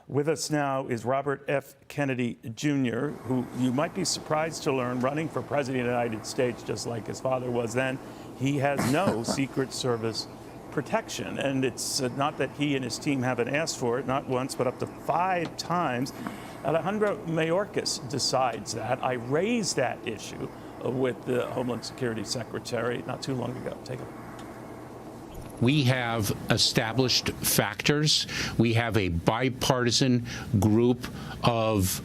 With us now is Robert F. Kennedy, Jr., who you might be surprised to learn running for President of the United States, just like his father was then. He has no Secret Service protection. And it's not that he and his team haven't asked for it, not once, but up to 5 times. Alejandro Mayorkas decides that. I raised that issue with the Homeland Security Secretary not too long ago. Take a look. We have established factors. We have a bipartisan group of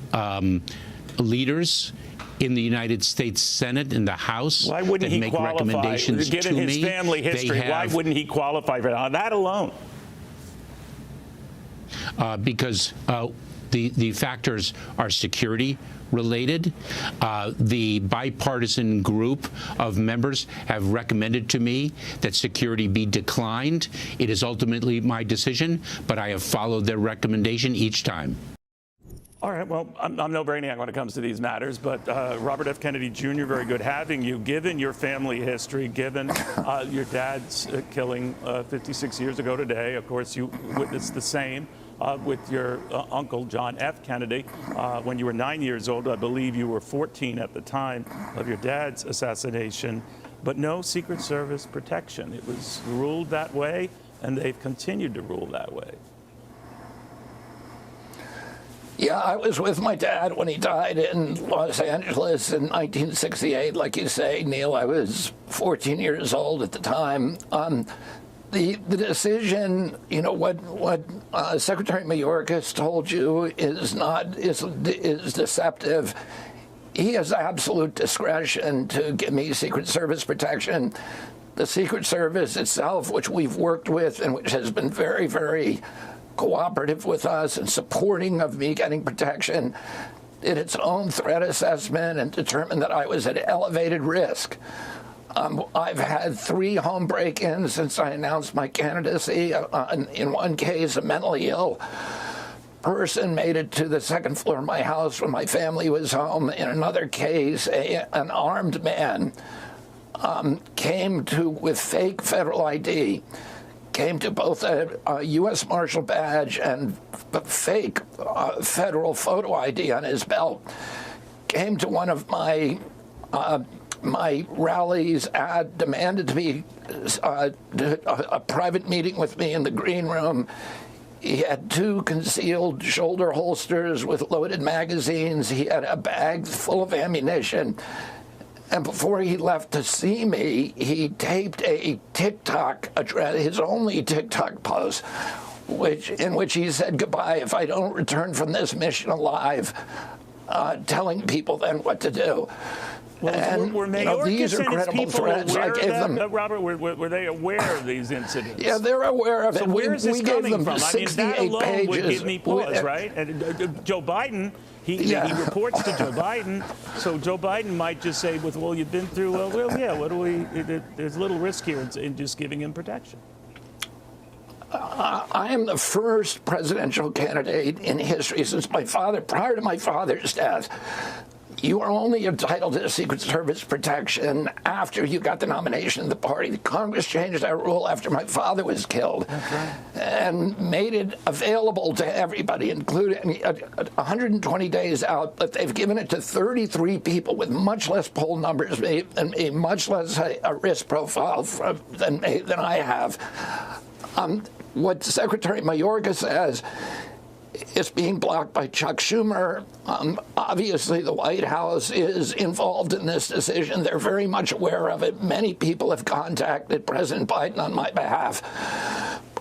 leaders in the United States Senate and the House why wouldn't that he make qualify, recommendations given to his me. family history? Why wouldn't he qualify for that alone? Because the factors are security related. The bipartisan group of members have recommended to me that security be declined. It is ultimately my decision, but I have followed their recommendation each time. All right, well, I'm no brainiac when it comes to these matters, but Robert F. Kennedy Jr., very good having you. Given your family history, given your dad's killing 56 years ago today, of course, you witnessed the same with your uncle, John F. Kennedy, when you were 9 years old. I believe you were 14 at the time of your dad's assassination, but no Secret Service protection. It was ruled that way, and they've continued to rule that way. Yeah, I was with my dad when he died in Los Angeles in 1968. Like you say, Neil, I was 14 years old at the time. The decision, you know, what Secretary Mayorkas told you is deceptive. He has absolute discretion to give me Secret Service protection. The Secret Service itself, which we've worked with and which has been very, very cooperative with us and supporting of me getting protection, did its own threat assessment and determined that I was at elevated risk. I've had 3 home break-ins since I announced my candidacy. In one case, a mentally ill person made it to the 2nd floor of my house when my family was home. In another case, an armed man came with fake federal ID, came to both a U.S. Marshal badge and fake federal photo ID on his belt, came to one of my rallies, demanded to be a private meeting with me in the green room. He had 2 concealed shoulder holsters with loaded magazines. He had a bag full of ammunition. And before he left to see me, he taped a TikTok address, his only TikTok post, in which he said goodbye if I don't return from this mission alive, telling people then what to do. Well, and were these are credible threats. I gave them. Robert, were they aware of these incidents? Yeah, they're aware of it. So where is this coming from? 68 I mean, that alone pages. would give me pause, right? And Joe Biden, he reports to Joe Biden, so Joe Biden might just say, "Well, you've been through. Well, yeah. What do we? There's a little risk here in just giving him protection." I am the first presidential candidate in history since my father, prior to my father's death. You are only entitled to Secret Service protection after you got the nomination of the party. The Congress changed that rule after my father was killed and made it available to everybody, including 120 days out, but they've given it to 33 people with much less poll numbers and a much less risk profile than I have. What Secretary Mayorkas says is being blocked by Chuck Schumer. Obviously, the White House is involved in this decision. They're very much aware of it. Many people have contacted President Biden on my behalf.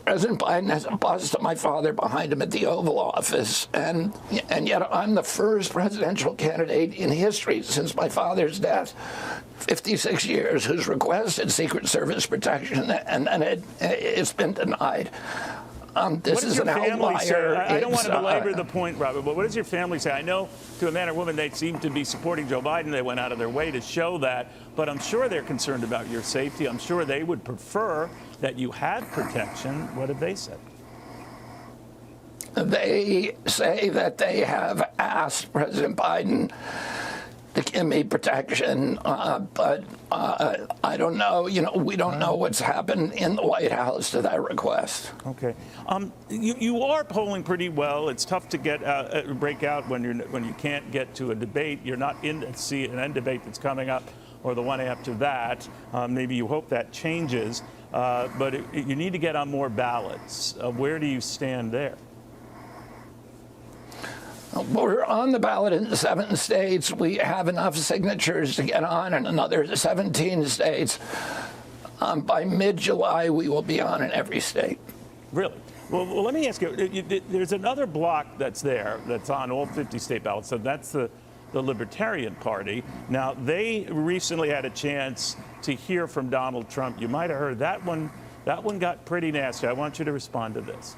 President Biden has a bust of my father behind him at the Oval Office, and yet I'm the first presidential candidate in history since my father's death, 56 years, who's requested Secret Service protection, and it's been denied. This is an outlier. I don't want to belabor the point, Robert, but what does your family say? I know to a man or woman they seem to be supporting Joe Biden. They went out of their way to show that, but I'm sure they're concerned about your safety. I'm sure they would prefer that you had protection. What have they said? They say that they have asked President Biden to give me protection, but I don't know. We don't know what's happened in the White House to that request. Okay, you are polling pretty well. It's tough to get break out when you can't get to a debate. You're not in the CNN debate that's coming up, or the one after that. Maybe you hope that changes, but you need to get on more ballots. Where do you stand there? We're on the ballot in 7 states. We have enough signatures to get on in another 17 states. By mid-July, we will be on in every state. Really? Well, let me ask you, there's another block that's on all 50 state ballots, so that's the Libertarian Party. Now, they recently had a chance to hear from Donald Trump. You might have heard that one got pretty nasty. I want you to respond to this.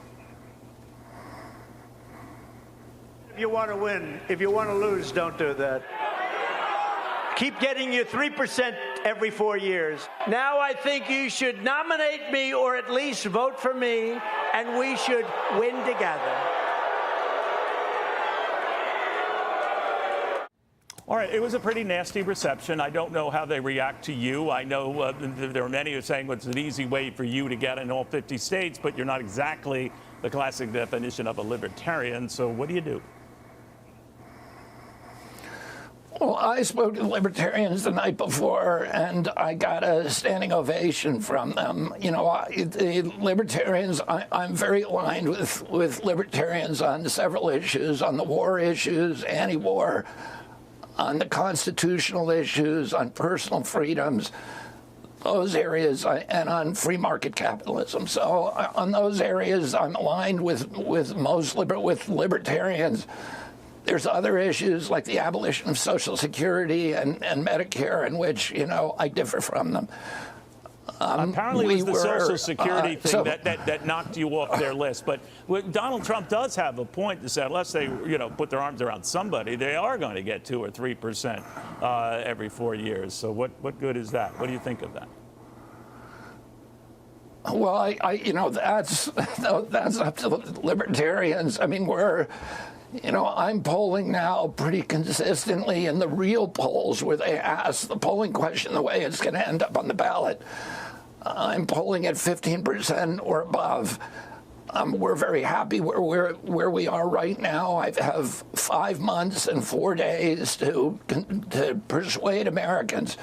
If you want to win, if you want to lose, don't do that. Keep getting your 3% every 4 years. Now I think you should nominate me or at least vote for me, and we should win together. All right, it was a pretty nasty reception. I don't know how they react to you. I know there are many who are saying it's an easy way for you to get in all 50 states, but you're not exactly the classic definition of a libertarian. So what do you do? Well, I spoke to libertarians the night before, and I got a standing ovation from them. The libertarians, I'm very aligned with libertarians on several issues, on the war issues, anti-war, on the constitutional issues, on personal freedoms, those areas, and on free market capitalism. So on those areas, I'm aligned with libertarians. There's other issues like the abolition of Social Security and Medicare in which, I differ from them. Apparently it was the Social Security thing that knocked you off their list. But Donald Trump does have a point to say, unless they put their arms around somebody, they are going to get 2 or 3% every 4 years. So what good is that? What do you think of that? Well, that's up to the libertarians. I mean, I'm polling now pretty consistently in the real polls where they ask the polling question the way it's going to end up on the ballot. I'm polling at 15% or above. We're very happy where we are right now. I have 5 months and 4 days to persuade Americans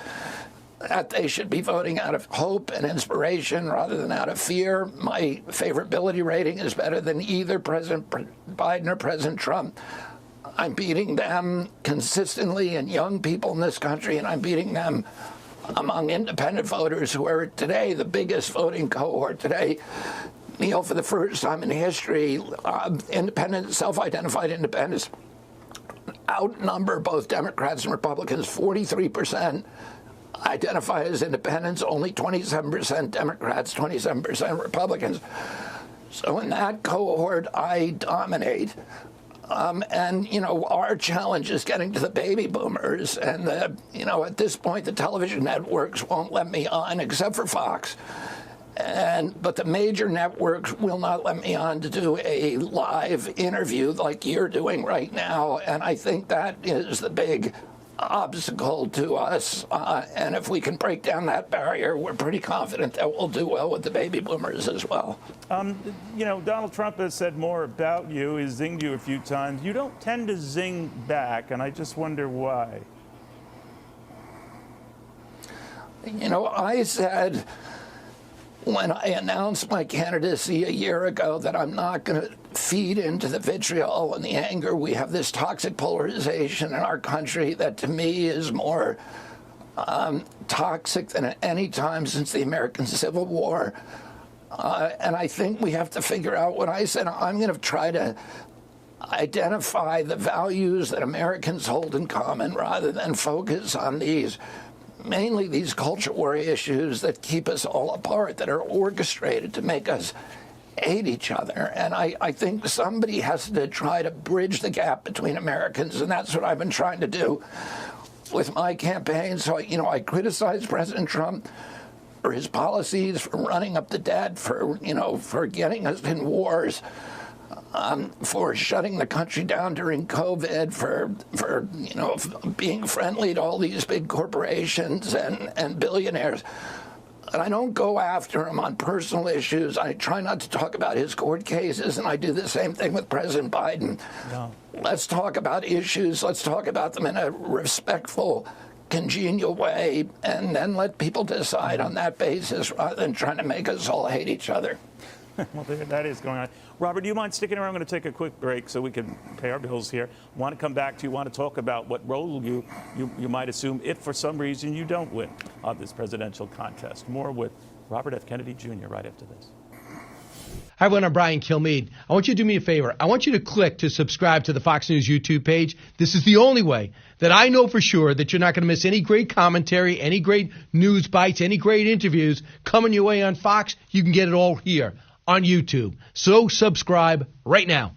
that they should be voting out of hope and inspiration rather than out of fear. My favorability rating is better than either President Biden or President Trump. I'm beating them consistently in young people in this country, and I'm beating them among independent voters who are today the biggest voting cohort today. Neil, for the first time in history, independent, self-identified independents outnumber both Democrats and Republicans. 43% identify as independents, only 27% Democrats, 27% Republicans. So in that cohort, I dominate. Our challenge is getting to the baby boomers. And, at this point, the television networks won't let me on except for Fox. But the major networks will not let me on to do a live interview like you're doing right now. And I think that is the big obstacle to us, and if we can break down that barrier, we're pretty confident that we'll do well with the baby boomers as well. Donald Trump has said more about you. He's zinged you a few times. You don't tend to zing back, and I just wonder why. I said when I announced my candidacy a year ago that I'm not going to feed into the vitriol and the anger. We have this toxic polarization in our country that to me is more toxic than at any time since the American Civil War. And I think we have to figure out what I said. I'm going to try to identify the values that Americans hold in common rather than focus on mainly these culture war issues that keep us all apart, that are orchestrated to make us hate each other. And I think somebody has to try to bridge the gap between Americans, and that's what I've been trying to do with my campaign. So, I criticize President Trump for his policies, for running up the debt, for getting us in wars. for shutting the country down during COVID, for being friendly to all these big corporations and billionaires. And I don't go after him on personal issues. I try not to talk about his court cases, and I do the same thing with President Biden. No. Let's talk about issues. Let's talk about them in a respectful, congenial way, and then let people decide on that basis rather than trying to make us all hate each other. Well, that is going on. Robert, do you mind sticking around? I'm going to take a quick break so we can pay our bills here. Want to come back to you, want to talk about what role you might assume if for some reason you don't win this presidential contest. More with Robert F. Kennedy Jr. right after this. Hi, everyone. I'm Brian Kilmeade. I want you to do me a favor. I want you to click to subscribe to the Fox News YouTube page. This is the only way that I know for sure that you're not going to miss any great commentary, any great news bites, any great interviews coming your way on Fox. You can get it all here on YouTube. So subscribe right now.